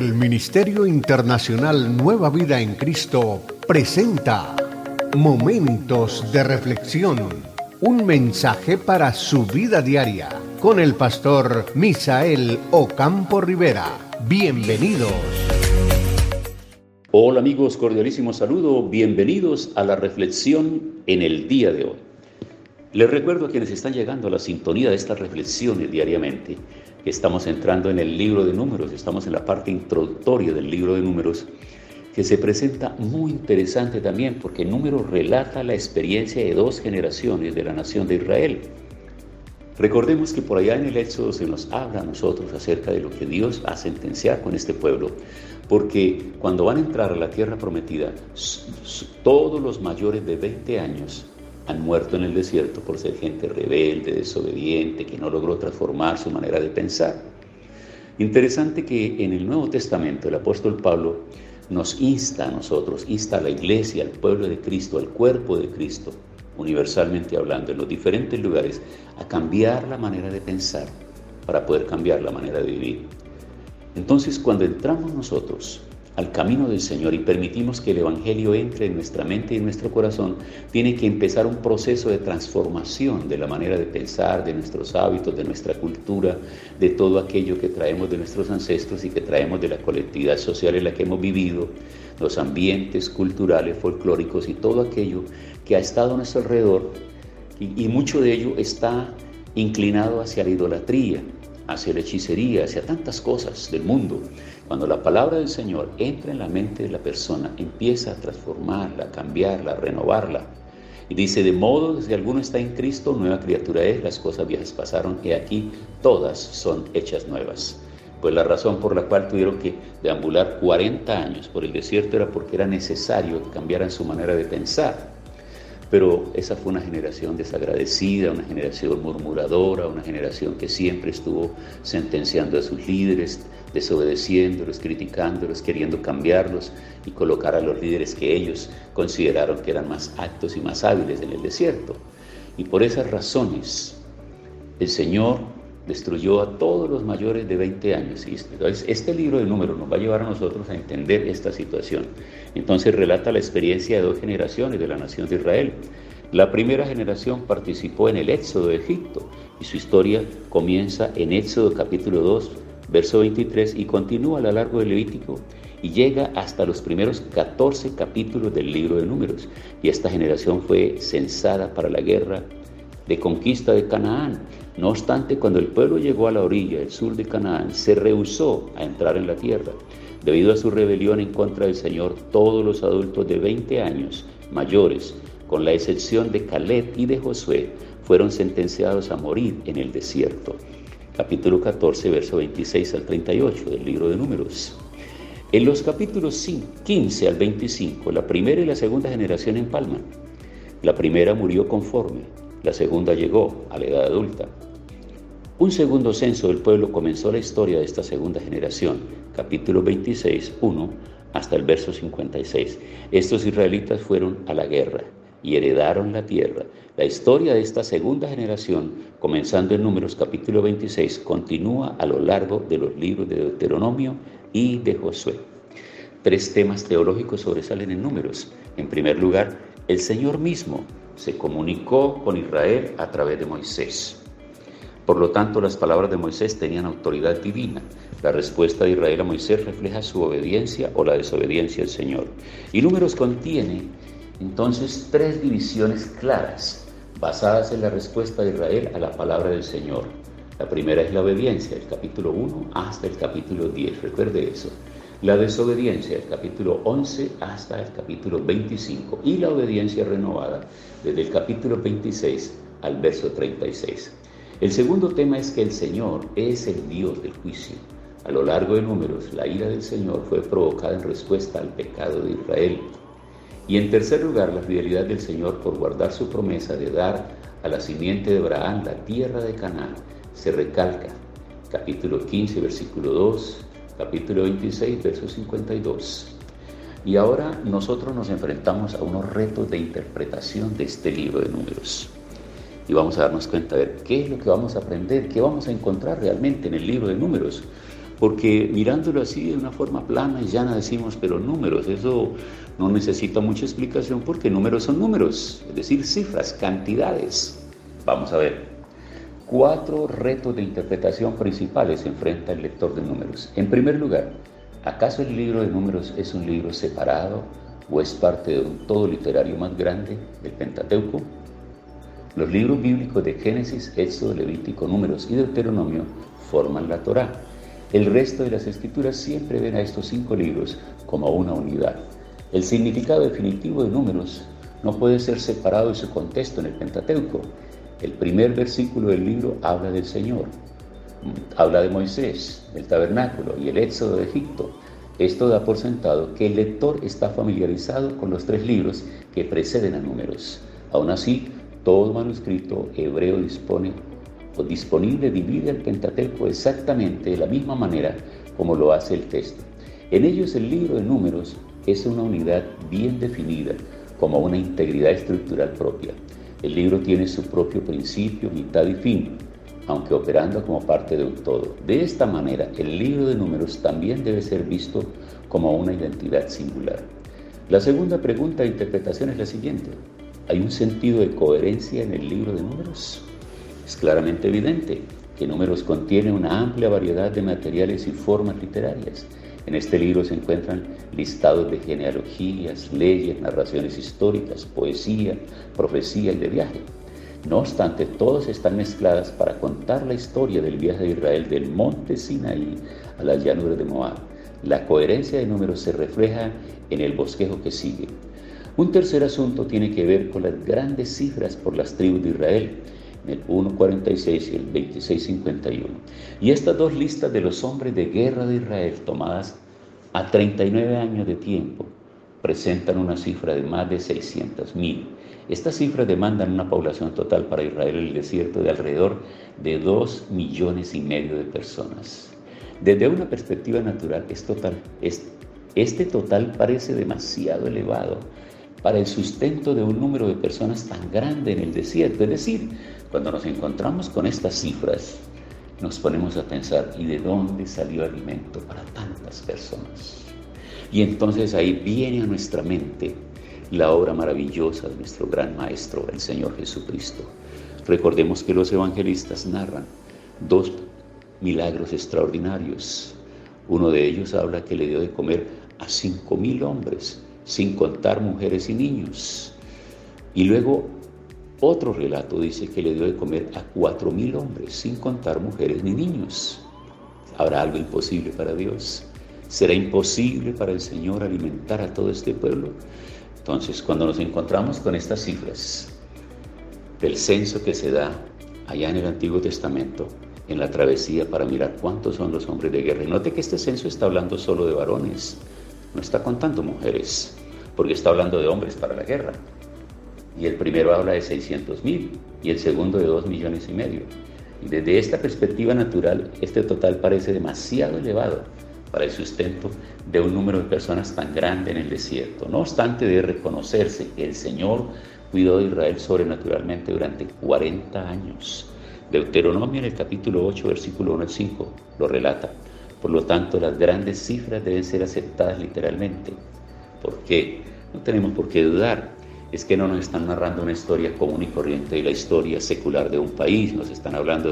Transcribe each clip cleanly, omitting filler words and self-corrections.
El Ministerio Internacional Nueva Vida en Cristo presenta Momentos de Reflexión, un mensaje para su vida diaria, con el pastor Misael Ocampo Rivera. Bienvenidos. Hola amigos, cordialísimo saludo, bienvenidos a la reflexión en el día de hoy. Les recuerdo a quienes están llegando a la sintonía de estas reflexiones diariamente, que estamos entrando en el libro de Números, estamos en la parte introductoria del libro de Números, que se presenta muy interesante también, porque Números relata la experiencia de 2 generaciones de la nación de Israel. Recordemos que por allá en el Éxodo se nos habla a nosotros acerca de lo que Dios va a sentenciar con este pueblo, porque cuando van a entrar a la tierra prometida, todos los mayores de 20 años han muerto en el desierto por ser gente rebelde, desobediente, que no logró transformar su manera de pensar. Interesante que en el Nuevo Testamento el apóstol Pablo nos insta a nosotros, insta a la iglesia, al pueblo de Cristo, al cuerpo de Cristo, universalmente hablando, en los diferentes lugares, a cambiar la manera de pensar para poder cambiar la manera de vivir. Entonces, cuando entramos nosotros al camino del Señor y permitimos que el Evangelio entre en nuestra mente y en nuestro corazón, tiene que empezar un proceso de transformación de la manera de pensar, de nuestros hábitos, de nuestra cultura, de todo aquello que traemos de nuestros ancestros y que traemos de la colectividad social en la que hemos vivido, los ambientes culturales, folclóricos y todo aquello que ha estado a nuestro alrededor, y mucho de ello está inclinado hacia la idolatría, hacia la hechicería, hacia tantas cosas del mundo. Cuando la palabra del Señor entra en la mente de la persona, empieza a transformarla, a cambiarla, a renovarla. Y dice, de modo que si alguno está en Cristo, nueva criatura es, las cosas viejas pasaron, y aquí todas son hechas nuevas. Pues la razón por la cual tuvieron que deambular 40 años por el desierto era porque era necesario que cambiaran su manera de pensar. Pero esa fue una generación desagradecida, una generación murmuradora, una generación que siempre estuvo sentenciando a sus líderes, desobedeciéndolos, criticándolos, queriendo cambiarlos y colocar a los líderes que ellos consideraron que eran más aptos y más hábiles en el desierto. Y por esas razones, el Señor destruyó a todos los mayores de 20 años. Y este libro de Números nos va a llevar a nosotros a entender esta situación. Entonces relata la experiencia de 2 generaciones de la nación de Israel. La primera generación participó en el Éxodo de Egipto y su historia comienza en Éxodo capítulo 2, verso 23 y continúa a lo largo del Levítico y llega hasta los primeros 14 capítulos del libro de Números. Y esta generación fue censada para la guerra de conquista de Canaán. No obstante, cuando el pueblo llegó a la orilla del sur de Canaán, se rehusó a entrar en la tierra. Debido a su rebelión en contra del Señor, todos los adultos de 20 años mayores, con la excepción de Caleb y de Josué, fueron sentenciados a morir en el desierto. Capítulo 14, verso 26 al 38 del libro de Números. En los capítulos 15 al 25, la primera y la segunda generación empalman. La primera murió conforme, la segunda llegó a la edad adulta. Un segundo censo del pueblo comenzó la historia de esta segunda generación, capítulo 26, 1, hasta el verso 56. Estos israelitas fueron a la guerra y heredaron la tierra. La historia de esta segunda generación, comenzando en Números capítulo 26, continúa a lo largo de los libros de Deuteronomio y de Josué. 3 temas teológicos sobresalen en Números. En primer lugar, el Señor mismo se comunicó con Israel a través de Moisés. Por lo tanto, las palabras de Moisés tenían autoridad divina. La respuesta de Israel a Moisés refleja su obediencia o la desobediencia al Señor. Y Números contiene entonces 3 divisiones claras, basadas en la respuesta de Israel a la palabra del Señor. La primera es la obediencia, el capítulo 1 hasta el capítulo 10, recuerde eso. La desobediencia, el capítulo 11 hasta el capítulo 25, y la obediencia renovada, desde el capítulo 26 al verso 36. El segundo tema es que el Señor es el Dios del juicio. A lo largo de Números, la ira del Señor fue provocada en respuesta al pecado de Israel. Y en tercer lugar, la fidelidad del Señor por guardar su promesa de dar a la simiente de Abraham la tierra de Canaán se recalca. Capítulo 15, versículo 2, capítulo 26, verso 52. Y ahora nosotros nos enfrentamos a unos retos de interpretación de este libro de Números. Y vamos a darnos cuenta de qué es lo que vamos a aprender, qué vamos a encontrar realmente en el libro de Números. porque mirándolo así de una forma plana y llana decimos, pero números, eso no necesita mucha explicación porque números son números, es decir, cifras, cantidades. Vamos a ver, 4 retos de interpretación principales enfrenta el lector de números. En primer lugar, ¿acaso el libro de números es un libro separado o es parte de un todo literario más grande del Pentateuco? Los libros bíblicos de Génesis, Éxodo, Levítico, Números y Deuteronomio forman la Torá. El resto de las escrituras siempre ven a estos 5 libros como una unidad. El significado definitivo de Números no puede ser separado de su contexto en el Pentateuco. El primer versículo del libro habla del Señor, habla de Moisés, del tabernáculo y el éxodo de Egipto. Esto da por sentado que el lector está familiarizado con los 3 libros que preceden a Números. Aún así, todo manuscrito hebreo disponible divide el Pentateuco exactamente de la misma manera como lo hace el texto. En ellos el libro de Números es una unidad bien definida, como una integridad estructural propia. El libro tiene su propio principio, mitad y fin, aunque operando como parte de un todo. De esta manera, el libro de Números también debe ser visto como una identidad singular. La segunda pregunta de interpretación es la siguiente: ¿hay un sentido de coherencia en el libro de Números? Es claramente evidente que Números contiene una amplia variedad de materiales y formas literarias. En este libro se encuentran listados de genealogías, leyes, narraciones históricas, poesía, profecía y de viaje. No obstante, todas están mezcladas para contar la historia del viaje de Israel del monte Sinaí a las llanuras de Moab. La coherencia de Números se refleja en el bosquejo que sigue. Un tercer asunto tiene que ver con las grandes cifras por las tribus de Israel, en el 1.46 y el 26.51. Y estas 2 listas de los hombres de guerra de Israel, tomadas a 39 años de tiempo, presentan una cifra de más de 600.000. Estas cifras demandan una población total para Israel en el desierto de alrededor de 2,5 millones de personas. Desde una perspectiva natural, este total parece demasiado elevado para el sustento de un número de personas tan grande en el desierto. Es decir, cuando nos encontramos con estas cifras, nos ponemos a pensar, ¿y de dónde salió alimento para tantas personas? Y entonces ahí viene a nuestra mente la obra maravillosa de nuestro gran Maestro, el Señor Jesucristo. Recordemos que los evangelistas narran 2 milagros extraordinarios. Uno de ellos habla que le dio de comer a 5,000 hombres, sin contar mujeres y niños. Y luego otro relato dice que le dio de comer a 4,000 hombres, sin contar mujeres ni niños. ¿Habrá algo imposible para Dios? ¿Será imposible para el Señor alimentar a todo este pueblo? Entonces, cuando nos encontramos con estas cifras del censo que se da allá en el Antiguo Testamento, en la travesía para mirar cuántos son los hombres de guerra, y note que este censo está hablando solo de varones, no está contando mujeres, porque está hablando de hombres para la guerra. Y el primero habla de 600,000 y el segundo de 2,5 millones. Y desde esta perspectiva natural, este total parece demasiado elevado para el sustento de un número de personas tan grande en el desierto. No obstante, debe reconocerse que el Señor cuidó de Israel sobrenaturalmente durante 40 años. Deuteronomio en el capítulo 8, versículo 1 al 5, lo relata. Por lo tanto, las grandes cifras deben ser aceptadas literalmente. ¿Por qué? No tenemos por qué dudar. Es que no nos están narrando una historia común y corriente de la historia secular de un país. Nos están hablando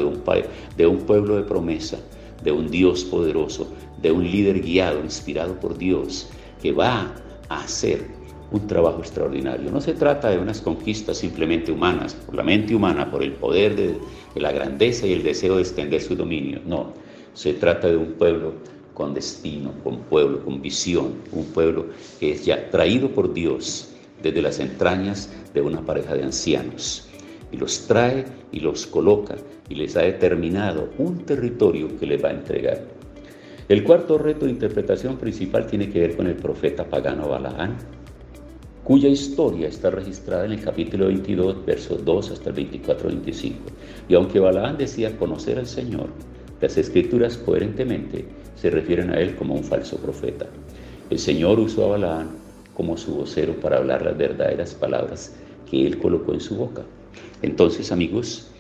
de un pueblo de promesa, de un Dios poderoso, de un líder guiado, inspirado por Dios, que va a hacer un trabajo extraordinario. No se trata de unas conquistas simplemente humanas, por la mente humana, por el poder de la grandeza y el deseo de extender su dominio. No, se trata de un pueblo con destino, con visión, un pueblo que es ya traído por Dios desde las entrañas de una pareja de ancianos, y los trae y los coloca y les ha determinado un territorio que les va a entregar. El cuarto reto de interpretación principal tiene que ver con el profeta pagano Balaán, cuya historia está registrada en el capítulo 22, versos 2 hasta el 24-25. Y aunque Balaán decía conocer al Señor, las Escrituras coherentemente se refieren a él como un falso profeta. El Señor usó a Balaán como su vocero para hablar las verdaderas palabras que él colocó en su boca. Entonces, amigos,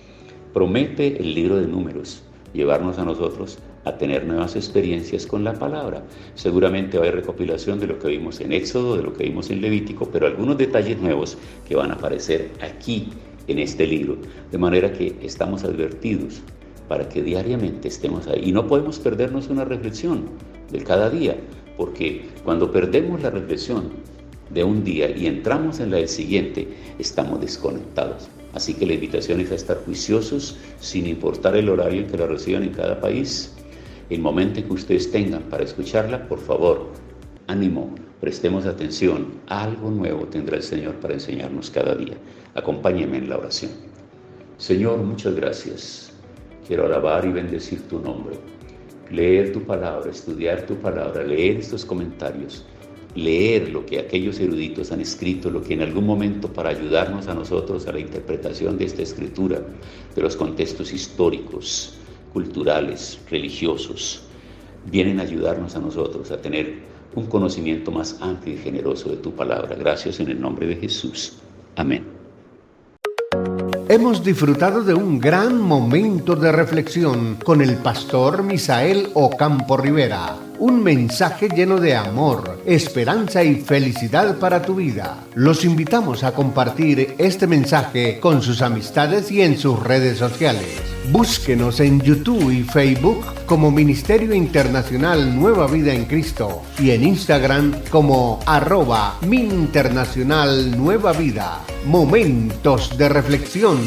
promete el libro de Números llevarnos a nosotros a tener nuevas experiencias con la palabra. Seguramente va a haber recopilación de lo que vimos en Éxodo, de lo que vimos en Levítico, pero algunos detalles nuevos que van a aparecer aquí en este libro, de manera que estamos advertidos para que diariamente estemos ahí. Y no podemos perdernos una reflexión de cada día, porque cuando perdemos la reflexión de un día y entramos en la del siguiente, estamos desconectados. Así que la invitación es a estar juiciosos, sin importar el horario en que la reciban en cada país. El momento en que ustedes tengan para escucharla, por favor, ánimo, prestemos atención. Algo nuevo tendrá el Señor para enseñarnos cada día. Acompáñenme en la oración. Señor, muchas gracias. Quiero alabar y bendecir tu nombre. Leer tu palabra, estudiar tu palabra, leer estos comentarios, leer lo que aquellos eruditos han escrito, lo que en algún momento para ayudarnos a nosotros a la interpretación de esta escritura, de los contextos históricos, culturales, religiosos, vienen a ayudarnos a nosotros a tener un conocimiento más amplio y generoso de tu palabra. Gracias en el nombre de Jesús. Amén. Hemos disfrutado de un gran momento de reflexión con el pastor Misael Ocampo Rivera. Un mensaje lleno de amor, esperanza y felicidad para tu vida. Los invitamos a compartir este mensaje con sus amistades y en sus redes sociales. Búsquenos en YouTube y Facebook como Ministerio Internacional Nueva Vida en Cristo y en Instagram como @MinInternacional Nueva Vida. Momentos de reflexión.